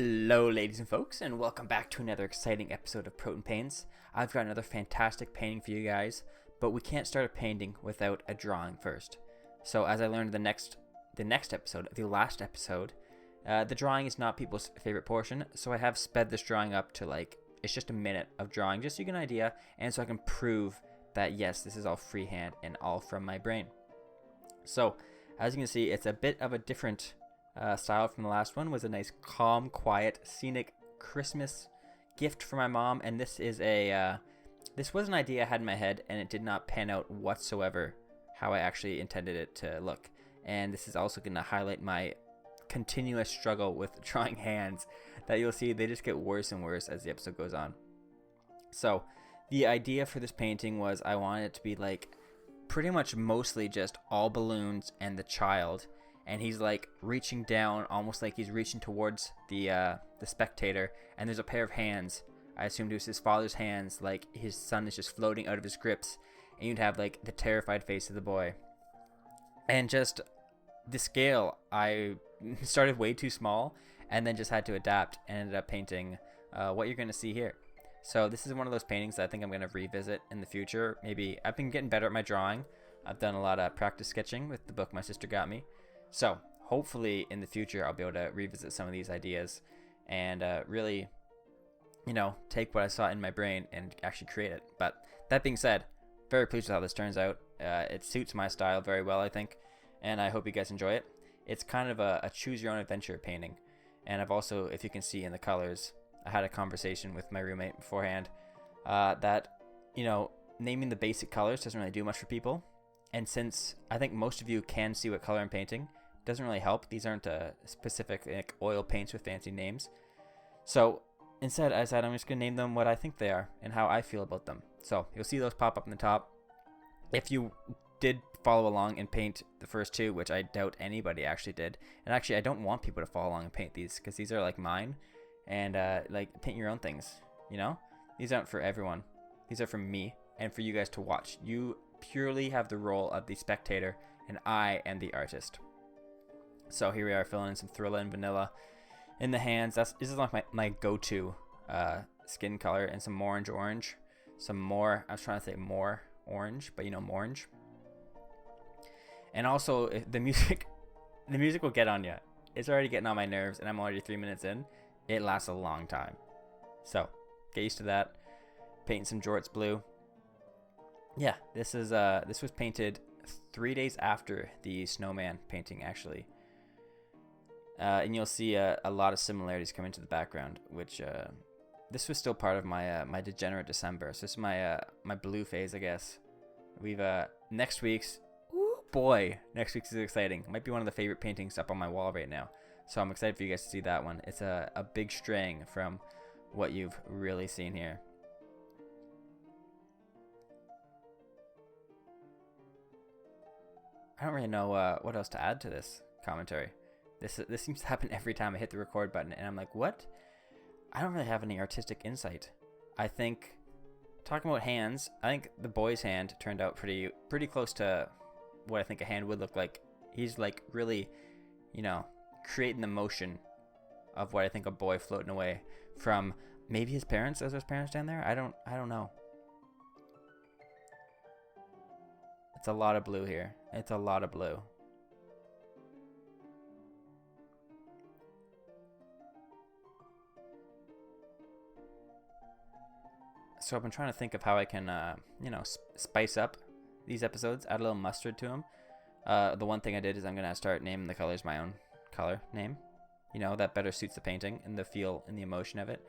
Hello ladies and folks, and welcome back to another exciting episode of Protan Paints. I've got another fantastic painting for you guys, but we can't start a painting without a drawing first. So as I learned the last episode, the drawing is not people's favorite portion, so I have sped this drawing up to it's just a minute of drawing, just so you get an idea, and so I can prove that yes, this is all freehand and all from my brain. So as you can see, it's a bit of a different style from the last one. Was a nice, calm, quiet, scenic Christmas gift for my mom, and this is this was an idea I had in my head, and it did not pan out whatsoever how I actually intended it to look. And this is also going to highlight my continuous struggle with drawing hands that you'll see they just get worse and worse as the episode goes on. So the idea for this painting was I wanted it to be pretty much mostly just all balloons and the child, and he's reaching down, almost like he's reaching towards the spectator, and there's a pair of hands. I assumed it was his father's hands, like his son is just floating out of his grips, and you'd have the terrified face of the boy. And just the scale, I started way too small and then just had to adapt and ended up painting what you're going to see here. So this is one of those paintings that I think I'm going to revisit in the future. Maybe I've been getting better at my drawing. I've done a lot of practice sketching with the book my sister got me. So hopefully in the future I'll be able to revisit some of these ideas and really, take what I saw in my brain and actually create it. But that being said, very pleased with how this turns out. It suits my style very well, I think, and I hope you guys enjoy it. It's kind of a choose your own adventure painting. And I've also, if you can see in the colors, I had a conversation with my roommate beforehand that, naming the basic colors doesn't really do much for people. And since I think most of you can see what color I'm painting, it doesn't really help. These aren't specific oil paints with fancy names. So instead, I said I'm just going to name them what I think they are and how I feel about them. So you'll see those pop up in the top. If you did follow along and paint the first two, which I doubt anybody actually did, and actually I don't want people to follow along and paint these because these are mine, and paint your own things. These aren't for everyone. These are for me and for you guys to watch. You purely have the role of the spectator, and I am the artist. So here we are, filling in some Thrilla and Vanilla in the hands. This is my go-to skin color, and some orange. Some more, I was trying to say more orange, but morange. And also the music will get on you. It's already getting on my nerves, and I'm already 3 minutes in. It lasts a long time, so get used to that. Painting some jorts blue. Yeah, this was painted 3 days after the snowman painting, actually. And you'll see a lot of similarities come into the background, which this was still part of my my degenerate December. So this is my blue phase, I guess. We've next week's is exciting. It might be one of the favorite paintings up on my wall right now. So I'm excited for you guys to see that one. It's a big straying from what you've really seen here. I don't really know what else to add to this commentary. This seems to happen every time I hit the record button, and I'm like, what? I don't really have any artistic insight. I think, talking about hands, I think the boy's hand turned out pretty close to what I think a hand would look like. He's really, creating the motion of what I think a boy floating away from maybe his parents. As his parents down there, I don't know. It's a lot of blue here. It's a lot of blue. So I've been trying to think of how I can, spice up these episodes, add a little mustard to them. The one thing I did is I'm going to start naming the colors my own color name. That better suits the painting and the feel and the emotion of it.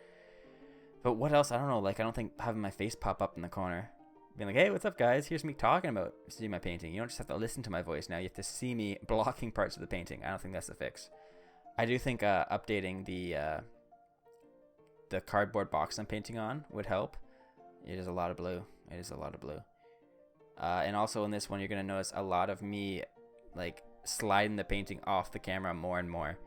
But what else? I don't know. I don't think having my face pop up in the corner, being like, hey, what's up, guys? Here's me talking about seeing my painting. You don't just have to listen to my voice now. You have to see me blocking parts of the painting. I don't think that's the fix. I do think updating the cardboard box I'm painting on would help. It is a lot of blue. And also in this one, you're going to notice a lot of me sliding the painting off the camera more and more.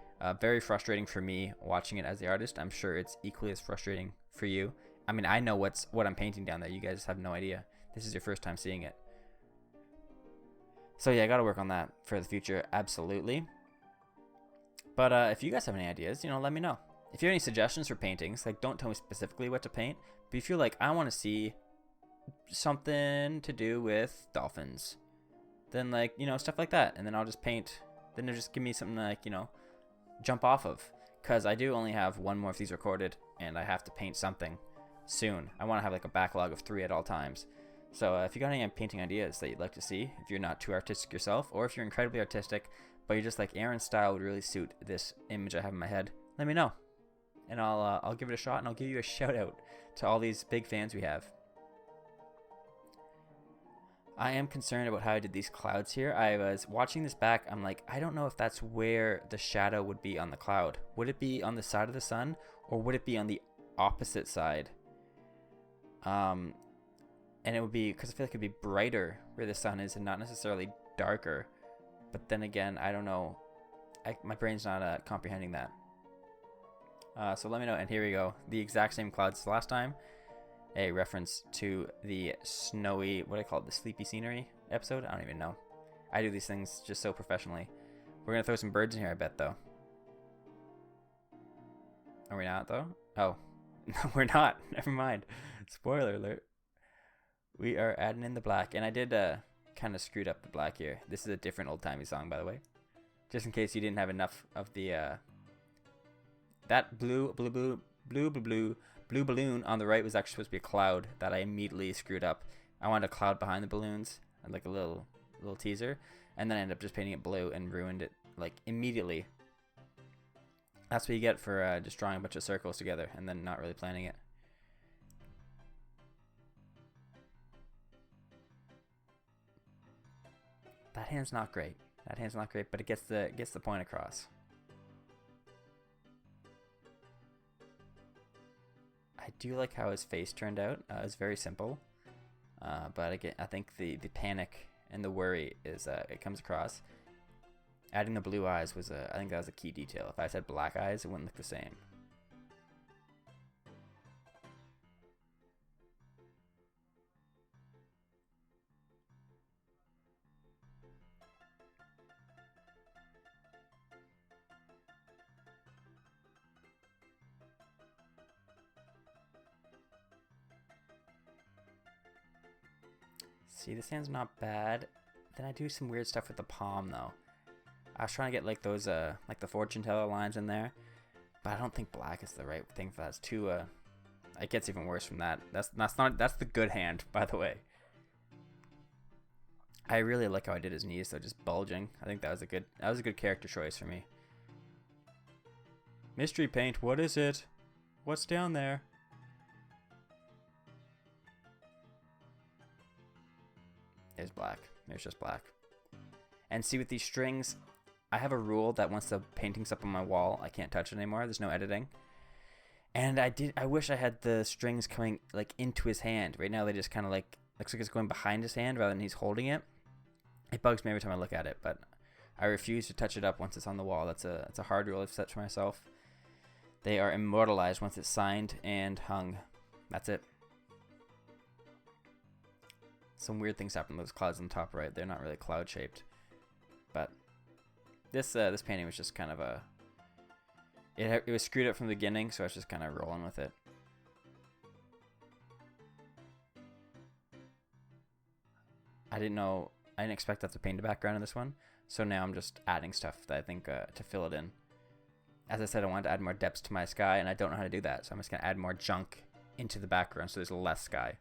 Very frustrating for me watching it as the artist. I'm sure it's equally as frustrating for you. I mean, I know what I'm painting down there. You guys have no idea. This is your first time seeing it. So yeah, I got to work on that for the future. Absolutely. But if you guys have any ideas, let me know. if you have any suggestions for paintings, like don't tell me specifically what to paint, but if you're like, I want to see something to do with dolphins, then like, you know, stuff like that, and then I'll just paint. Then they'll just give me something like, you know, jump off of, because I do only have one more of these recorded, and I have to paint something soon. I want to have like a backlog of 3 at all times. So if you got any painting ideas that you'd like to see, if you're not too artistic yourself, or if you're incredibly artistic but you're just like, Aaron's style would really suit this image I have in my head, let me know, and I'll give it a shot, and I'll give you a shout out to all these big fans we have. I am concerned about how I did these clouds here. I was watching this back. I'm like, I don't know if that's where the shadow would be on the cloud. Would it be on the side of the sun, or would it be on the opposite side? And it would be, because I feel like it'd be brighter where the sun is and not necessarily darker. But then again, I don't know. My brain's not comprehending that. So let me know. And here we go. The exact same clouds as last time. A reference to the snowy, what do I call it, the sleepy scenery episode? I don't even know. I do these things just so professionally. We're going to throw some birds in here, I bet, though. Are we not, though? Oh, no, we're not. Never mind. Spoiler alert. We are adding in the black. And I did kind of screwed up the black here. This is a different old-timey song, by the way. Just in case you didn't have enough of the... that blue balloon on the right was actually supposed to be a cloud that I immediately screwed up. I wanted a cloud behind the balloons, like a little teaser, and then I ended up just painting it blue and ruined it like immediately. That's what you get for just drawing a bunch of circles together and then not really planning it. That hand's not great. That hand's not great, but it gets the point across. I do like how his face turned out. It's very simple, but again, I think the panic and the worry is it comes across. Adding the blue eyes was I think that was a key detail. If I said black eyes, it wouldn't look the same. See, this hand's not bad. Then I do some weird stuff with the palm, though. I was trying to get like those, like the fortune teller lines in there, but I don't think black is the right thing for that. It's too, it gets even worse from that. That's the good hand, by the way. I really like how I did his knees, though, just bulging. I think that was a good character choice for me. Mystery paint, what is it? What's down there? There's black. There's just black. And see, with these strings, I have a rule that once the painting's up on my wall, I can't touch it anymore. There's no editing. And I wish I had the strings coming like into his hand. Right now they just kind of like, looks like it's going behind his hand rather than he's holding it. It bugs me every time I look at it, but I refuse to touch it up once it's on the wall. That's a hard rule I've set for myself. They are immortalized once it's signed and hung. That's it. Some weird things happen to those clouds on the top right. They're not really cloud shaped, but this painting was just kind of it was screwed up from the beginning, so I was just kind of rolling with it. I didn't expect that to paint the background in this one, so now I'm just adding stuff that I think to fill it in. As I said, I wanted to add more depths to my sky, and I don't know how to do that, so I'm just gonna add more junk into the background so there's less sky.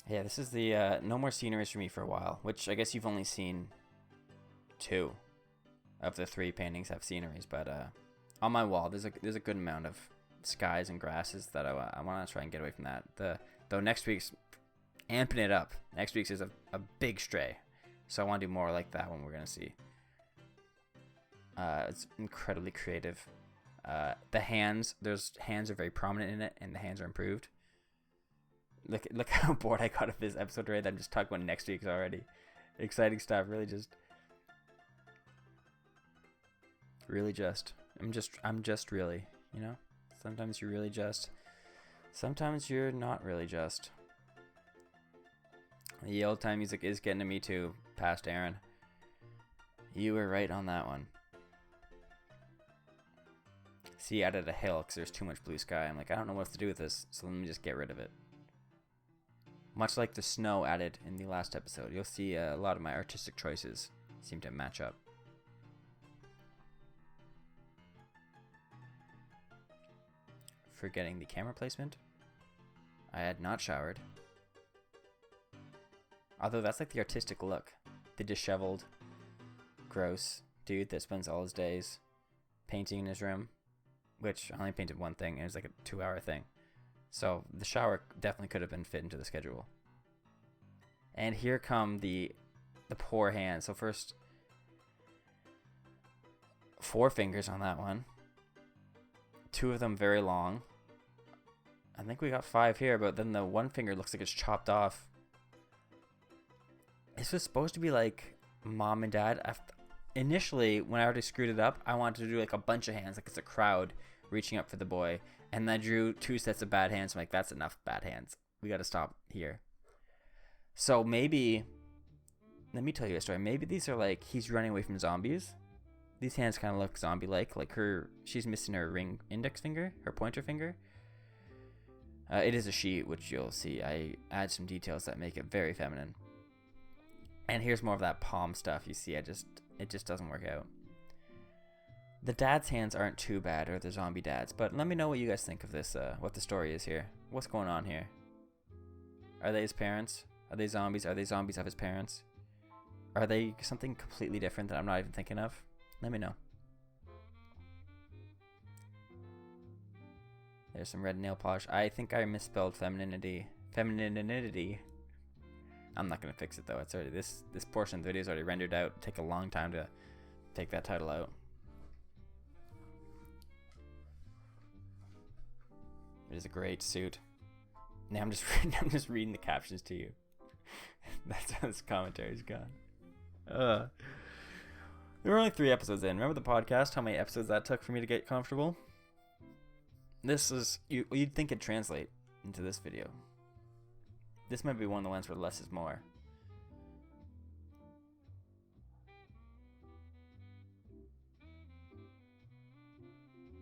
Yeah, this is the no more sceneries for me for a while, which I guess you've only seen 2 of the 3 paintings have sceneries, but on my wall there's a good amount of skies and grasses that I want to try and get away from that. Though next week's amping it up. Next week's is a big stray, so I want to do more like that one we're gonna see. It's incredibly creative. The hands, hands are very prominent in it, and the hands are improved. Look how bored I got of this episode already. I'm just talking about next week's already. Exciting stuff, really just. Really just. I'm just really, you know? Sometimes you're really just. Sometimes you're not really just. The old time music is getting to me too, past Aaron. You were right on that one. See, I added a hill because there's too much blue sky. I'm like, I don't know what to do with this, so let me just get rid of it. Much like the snow added in the last episode, you'll see a lot of my artistic choices seem to match up. Forgetting the camera placement. I had not showered. Although that's like the artistic look. The disheveled, gross dude that spends all his days painting in his room. Which I only painted one thing, and it was like a 2-hour thing. So the shower definitely could have been fit into the schedule. And here come the poor hands. So first, 4 fingers on that one. 2 of them very long. I think we got 5 here, but then the one finger looks like it's chopped off. This was supposed to be like mom and dad. Initially, when I already screwed it up, I wanted to do like a bunch of hands, like it's a crowd reaching up for the boy. And then I drew 2 sets of bad hands. I'm like, that's enough bad hands. We got to stop here. So maybe, let me tell you a story. Maybe these are like, he's running away from zombies. These hands kind of look zombie-like. Like she's missing her ring index finger, her pointer finger. It is a she, which you'll see. I add some details that make it very feminine. And here's more of that palm stuff. You see, it just doesn't work out. The dad's hands aren't too bad, or the zombie dads, but let me know what you guys think of this, what the story is here. What's going on here? Are they his parents? Are they zombies? Are they zombies of his parents? Are they something completely different that I'm not even thinking of? Let me know. There's some red nail polish. I think I misspelled femininity. Femininity. I'm not gonna fix it though. It's already this portion of the video is already rendered out. It'll take a long time to take that title out. It is a great suit. Now I'm just reading the captions to you. That's how this commentary's gone. There were only 3 episodes in. Remember the podcast? How many episodes that took for me to get comfortable? This is you'd think it'd translate into this video. This might be one of the ones where less is more.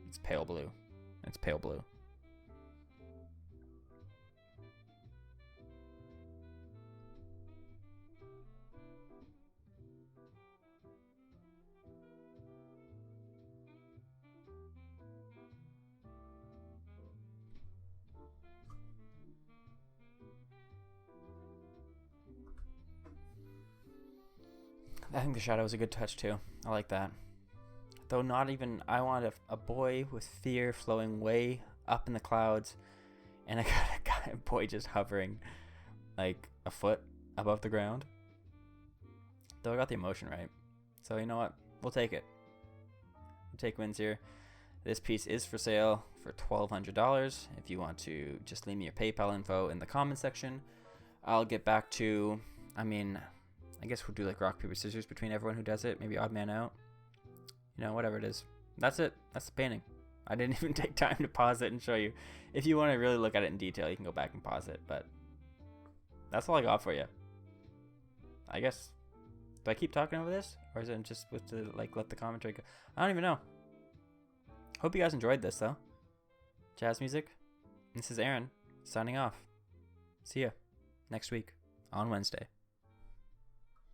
It's pale blue. It's pale blue. I think the shadow is a good touch too. I like that. Though not even, I want a boy with fear flowing way up in the clouds, and I got a boy just hovering like a foot above the ground. Though I got the emotion right. So you know what? We'll take it. We'll take wins here. This piece is for sale for $1,200. If you want to just leave me your PayPal info in the comment section, I'll get back to, I guess we'll do like rock, paper, scissors between everyone who does it. Maybe odd man out. You know, whatever it is. That's it. That's the painting. I didn't even take time to pause it and show you. If you want to really look at it in detail, you can go back and pause it. But that's all I got for you. I guess. Do I keep talking over this? Or is it just supposed to like let the commentary go? I don't even know. Hope you guys enjoyed this though. Jazz music. This is Aaron signing off. See ya next week on Wednesday.